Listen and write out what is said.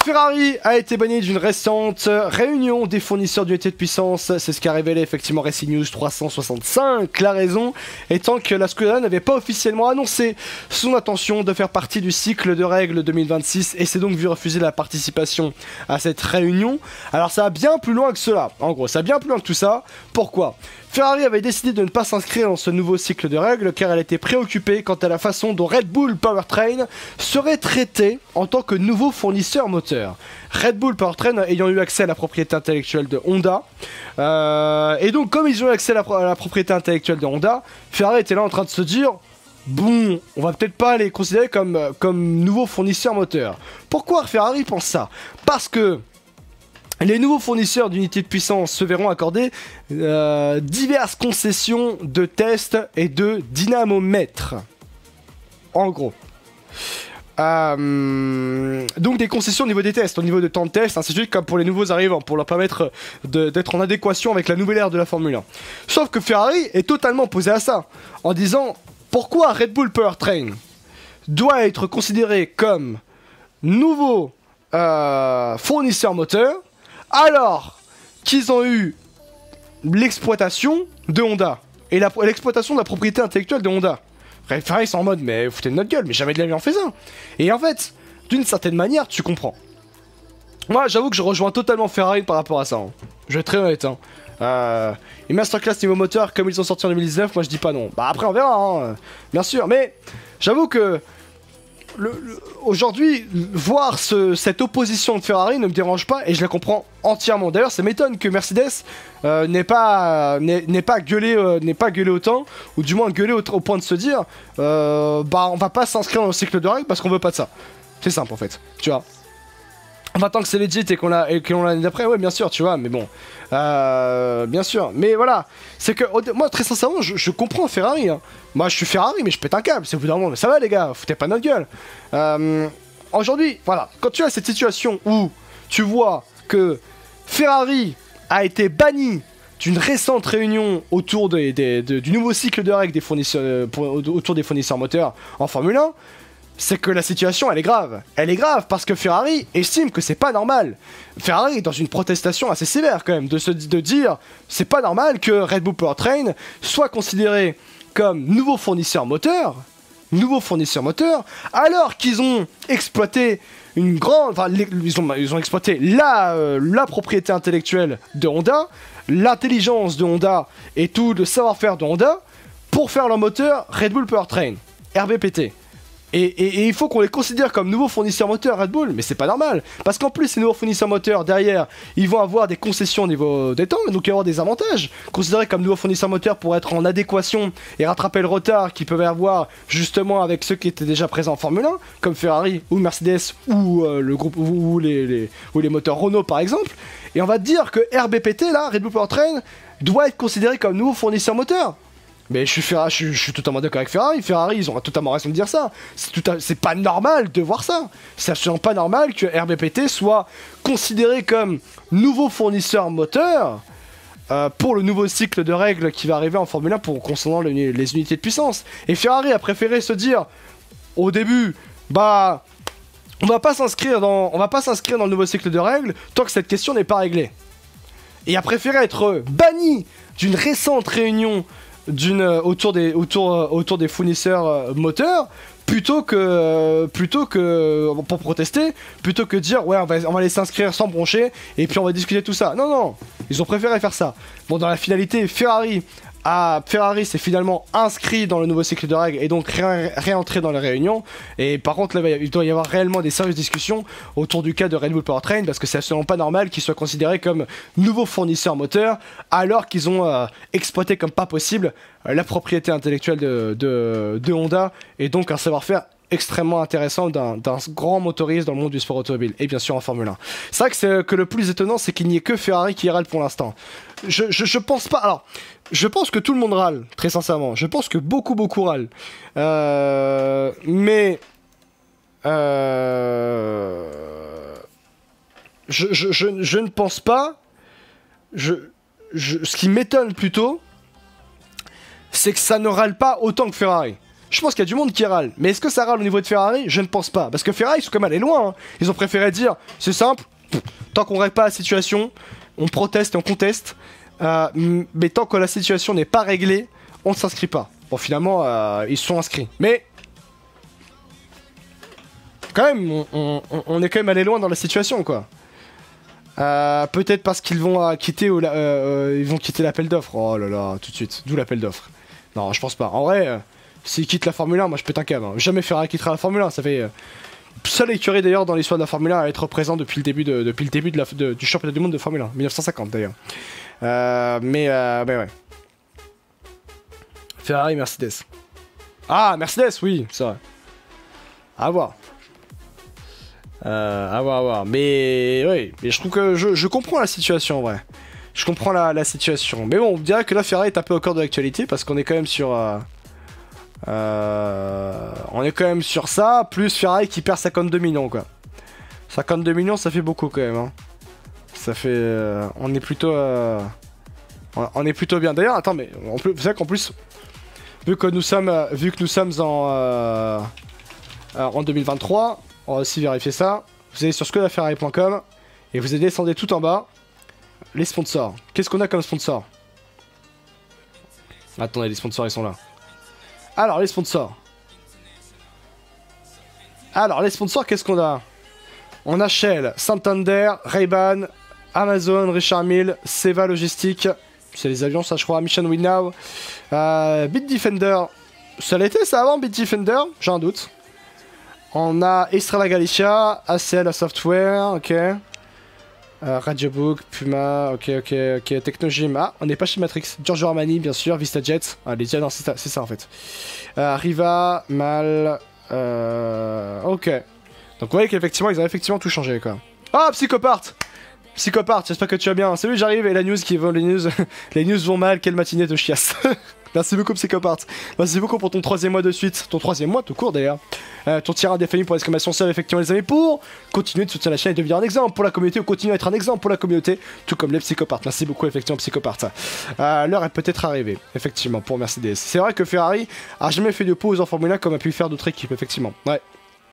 Ferrari a été banni d'une récente réunion des fournisseurs d'unités de puissance, c'est ce qu'a révélé effectivement Racing News 365, la raison étant que la Scuderia n'avait pas officiellement annoncé son intention de faire partie du cycle de règles 2026 et s'est donc vu refuser la participation à cette réunion. Alors ça va bien plus loin que cela, en gros ça va bien plus loin que tout ça. Pourquoi ? Ferrari avait décidé de ne pas s'inscrire dans ce nouveau cycle de règles car elle était préoccupée quant à la façon dont Red Bull Powertrain serait traité en tant que nouveau fournisseur moteur. Red Bull Powertrain ayant eu accès à la propriété intellectuelle de Honda, et donc comme ils ont eu accès à la propriété intellectuelle de Honda, Ferrari était là en train de se dire bon, on va peut-être pas les considérer comme nouveau fournisseur moteur. Pourquoi Ferrari pense ça ? Parce que les nouveaux fournisseurs d'unités de puissance se verront accorder diverses concessions de tests et de dynamomètres. En gros. Donc des concessions au niveau des tests, au niveau de temps de test, ainsi de suite, comme pour les nouveaux arrivants, pour leur permettre d'être en adéquation avec la nouvelle ère de la Formule 1. Sauf que Ferrari est totalement opposé à ça, en disant pourquoi Red Bull Powertrain doit être considéré comme nouveau fournisseur moteur, alors qu'ils ont eu l'exploitation de Honda et l'exploitation de la propriété intellectuelle de Honda. Ferrari sont en mode mais foutez de notre gueule, mais jamais de la vie on fait ça. Et en fait, d'une certaine manière, tu comprends. Moi, j'avoue que je rejoins totalement Ferrari par rapport à ça. Hein. Je vais être très honnête. Hein. Une masterclass niveau moteur comme ils ont sorti en 2019, moi je dis pas non. Bah après on verra, hein, bien sûr. Mais j'avoue que aujourd'hui, voir cette opposition de Ferrari ne me dérange pas et je la comprends entièrement. D'ailleurs, ça m'étonne que Mercedes n'ait pas gueulé autant, ou du moins gueulé au point de se dire bah on va pas s'inscrire dans le cycle de règles parce qu'on veut pas de ça. C'est simple en fait, tu vois. Enfin, tant que c'est legit et qu'on l'a l'année d'après, ouais, bien sûr, tu vois, mais bon. Bien sûr. Mais voilà, c'est que, moi, très sincèrement, je comprends Ferrari. Hein. Moi, je suis Ferrari, mais je pète un câble. C'est au bout d'un moment, mais ça va, les gars, foutez pas notre gueule. Aujourd'hui, voilà, quand tu as cette situation où tu vois que Ferrari a été banni d'une récente réunion autour du nouveau cycle de règles des fournisseurs, autour des fournisseurs moteurs en Formule 1, c'est que la situation elle est grave. Elle est grave parce que Ferrari estime que c'est pas normal. Ferrari est dans une protestation assez sévère quand même de dire c'est pas normal que Red Bull Powertrain soit considéré comme nouveau fournisseur moteur, alors qu'ils ont exploité une grande, enfin ils ont exploité la propriété intellectuelle de Honda, l'intelligence de Honda et tout le savoir-faire de Honda pour faire leur moteur Red Bull Powertrain, RBPT. Et il faut qu'on les considère comme nouveaux fournisseurs moteurs Red Bull, mais c'est pas normal. Parce qu'en plus, ces nouveaux fournisseurs moteurs, derrière, ils vont avoir des concessions au niveau des temps, donc il va y avoir des avantages. Considérés comme nouveaux fournisseurs moteurs pour être en adéquation et rattraper le retard qu'ils peuvent avoir justement avec ceux qui étaient déjà présents en Formule 1, comme Ferrari ou Mercedes ou le groupe ou les moteurs Renault par exemple. Et on va dire que RBPT, là, Red Bull Powertrain, doit être considéré comme nouveau fournisseur moteur. Mais je suis totalement d'accord avec Ferrari. Ferrari, ils ont totalement raison de dire ça. C'est pas normal de voir ça. C'est absolument pas normal que RBPT soit considéré comme nouveau fournisseur moteur pour le nouveau cycle de règles qui va arriver en Formule 1 concernant les unités de puissance. Et Ferrari a préféré se dire au début, bah, on va pas s'inscrire dans le nouveau cycle de règles tant que cette question n'est pas réglée. Et a préféré être banni d'une récente réunion autour des fournisseurs moteurs plutôt que pour protester, plutôt que dire ouais on va aller s'inscrire sans broncher et puis on va discuter de tout ça. Non, ils ont préféré faire ça. Bon, dans la finalité, Ferrari s'est finalement inscrit dans le nouveau cycle de règles et donc réentré dans les réunions. Et par contre, là, il doit y avoir réellement des sérieuses discussions autour du cas de Red Bull Powertrain parce que c'est absolument pas normal qu'ils soient considérés comme nouveaux fournisseurs moteurs alors qu'ils ont exploité comme pas possible la propriété intellectuelle de Honda et donc un savoir-faire extrêmement intéressant d'un grand motoriste dans le monde du sport automobile et bien sûr en Formule 1. C'est vrai que le plus étonnant c'est qu'il n'y ait que Ferrari qui râle pour l'instant. Je pense pas. Alors, je pense que tout le monde râle, très sincèrement. Je pense que beaucoup râlent. Mais je ne pense pas. Ce qui m'étonne plutôt, c'est que ça ne râle pas autant que Ferrari. Je pense qu'il y a du monde qui râle. Mais est-ce que ça râle au niveau de Ferrari? Je ne pense pas. Parce que Ferrari, ils sont quand même allés loin. Hein. Ils ont préféré dire, c'est simple, tant qu'on règle pas la situation, on proteste et on conteste. Mais tant que la situation n'est pas réglée, on ne s'inscrit pas. Bon, finalement, ils se sont inscrits. Mais... quand même, on est quand même allé loin dans la situation, quoi. Peut-être parce qu'ils vont quitter l'appel d'offres. Oh là là, tout de suite. D'où l'appel d'offres. Non, je pense pas. En vrai, s'ils quittent la Formule 1, moi je pète un câble. Hein. Jamais Ferrari quittera la Formule 1. Ça fait seule écurie d'ailleurs dans l'histoire de la Formule 1 à être présent depuis le début du championnat du monde de Formule 1. 1950 d'ailleurs. Mais ouais. Ferrari, Mercedes. Ah, Mercedes, oui, c'est vrai. À voir. À voir. Mais oui, mais je trouve que je comprends la situation en vrai. Je comprends la situation. Mais bon, on dirait que là Ferrari est un peu au cœur de l'actualité parce qu'on est quand même sur... on est quand même sur ça, plus Ferrari qui perd 52 millions quoi. 52 millions ça fait beaucoup quand même. Hein. Ça fait... on est plutôt bien. D'ailleurs, attends, mais c'est vrai qu'en plus, vu que nous sommes en 2023, on va aussi vérifier ça. Vous allez sur skodaferrari.com et vous descendez tout en bas. Les sponsors. Qu'est-ce qu'on a comme sponsor? Attendez, les sponsors ils sont là. Alors les sponsors, qu'est-ce qu'on a? On a Shell, Santander, Ray-Ban, Amazon, Richard Mille, Seva Logistique, c'est les avions ça je crois, Mission Win Now, Bitdefender, ça l'était ça avant Bitdefender? J'ai un doute. On a Estrella Galicia, ACL Software, ok. Radiobook, Puma, ok, Technogym, ah, on n'est pas chez Matrix, Giorgio Armani, bien sûr, VistaJet, allez, non, c'est ça en fait. Riva, Mal, ok. Donc vous voyez qu'effectivement, ils ont effectivement tout changé, quoi. Ah, Psychopathe, j'espère que tu vas bien. Salut, j'arrive et les news vont mal, quelle matinée de chiasse. Merci beaucoup Psychopathe. Merci beaucoup pour ton 3e mois de suite. Ton 3e mois tout court d'ailleurs. Ton tirage des familles pour l'exclamation seule effectivement les amis pour continuer de soutenir la chaîne et devenir un exemple pour la communauté ou continuer à être un exemple pour la communauté. Tout comme les Psychopathes. Merci beaucoup effectivement Psychopathe. L'heure est peut-être arrivée effectivement pour Mercedes. C'est vrai que Ferrari a jamais fait de pause en Formule 1 comme a pu faire d'autres équipes effectivement. Ouais.